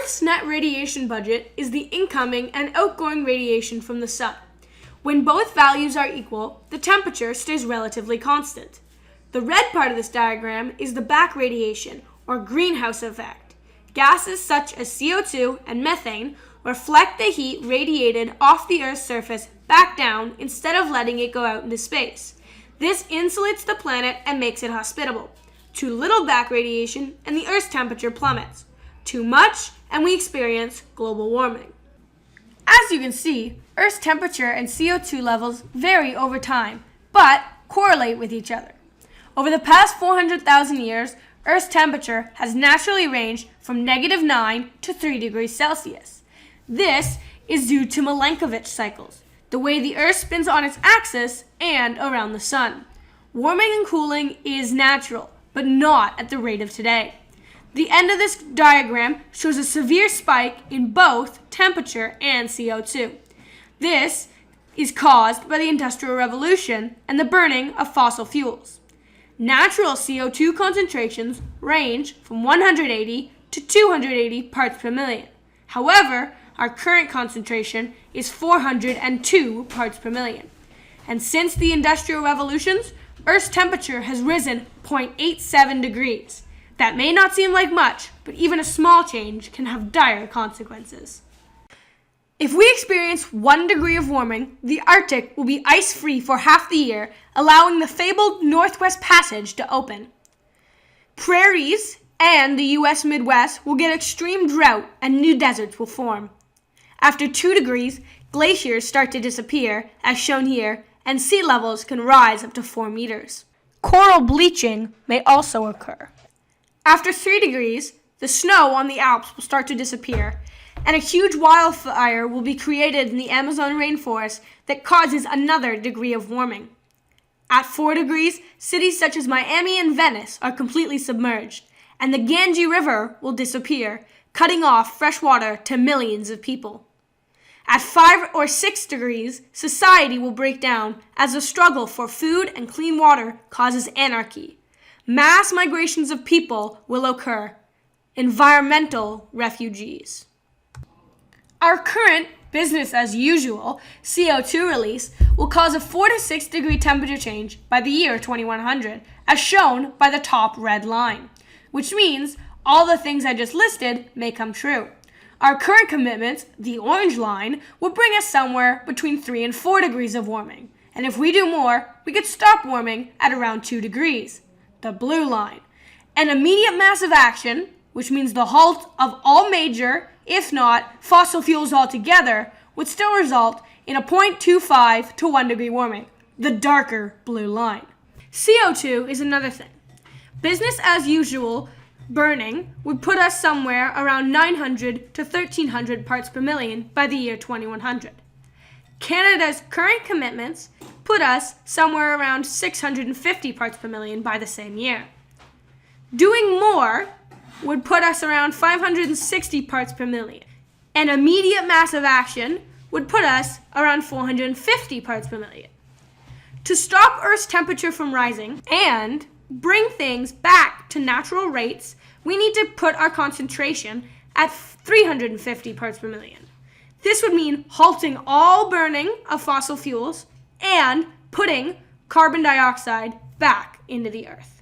Earth's net radiation budget is the incoming and outgoing radiation from the sun. When both values are equal, the temperature stays relatively constant. The red part of this diagram is the back radiation, or greenhouse effect. Gases such as CO2 and methane reflect the heat radiated off the Earth's surface back down instead of letting it go out into space. This insulates the planet and makes it hospitable. Too little back radiation and the Earth's temperature plummets. Too much and we experience global warming. As you can see, Earth's temperature and CO2 levels vary over time, but correlate with each other. Over the past 400,000 years, Earth's temperature has naturally ranged from -9 to 3 degrees Celsius. This is due to Milankovitch cycles, the way the Earth spins on its axis and around the sun. Warming and cooling is natural, but not at the rate of today. The end of this diagram shows a severe spike in both temperature and CO2. This is caused by the Industrial Revolution and the burning of fossil fuels. Natural CO2 concentrations range from 180 to 280 parts per million. However, our current concentration is 402 parts per million. And since the Industrial Revolutions, Earth's temperature has risen 0.87 degrees. That may not seem like much, but even a small change can have dire consequences. If we experience 1 degree of warming, the Arctic will be ice-free for half the year, allowing the fabled Northwest Passage to open. Prairies and the U.S. Midwest will get extreme drought and new deserts will form. After 2 degrees, glaciers start to disappear, as shown here, and sea levels can rise up to 4 meters. Coral bleaching may also occur. After 3 degrees, the snow on the Alps will start to disappear, and a huge wildfire will be created in the Amazon rainforest that causes another degree of warming. At 4 degrees, cities such as Miami and Venice are completely submerged, and the Ganges River will disappear, cutting off fresh water to millions of people. At 5 or 6 degrees, society will break down as the struggle for food and clean water causes anarchy. Mass migrations of people will occur. Environmental refugees. Our current business as usual CO2 release will cause a 4 to 6 degree temperature change by the year 2100, as shown by the top red line, which means all the things I just listed may come true. Our current commitments, the orange line, will bring us somewhere between 3 and 4 degrees of warming, and if we do more, we could stop warming at around 2 degrees. The blue line. An immediate massive action, which means the halt of all major, if not fossil fuels altogether, would still result in a 0.25 to 1 degree warming, the darker blue line. CO2 is another thing. Business as usual burning would put us somewhere around 900 to 1300 parts per million by the year 2100. Canada's current commitments put us somewhere around 650 parts per million by the same year. Doing more would put us around 560 parts per million. An immediate massive action would put us around 450 parts per million. To stop Earth's temperature from rising and bring things back to natural rates, we need to put our concentration at 350 parts per million. This would mean halting all burning of fossil fuels and putting carbon dioxide back into the Earth.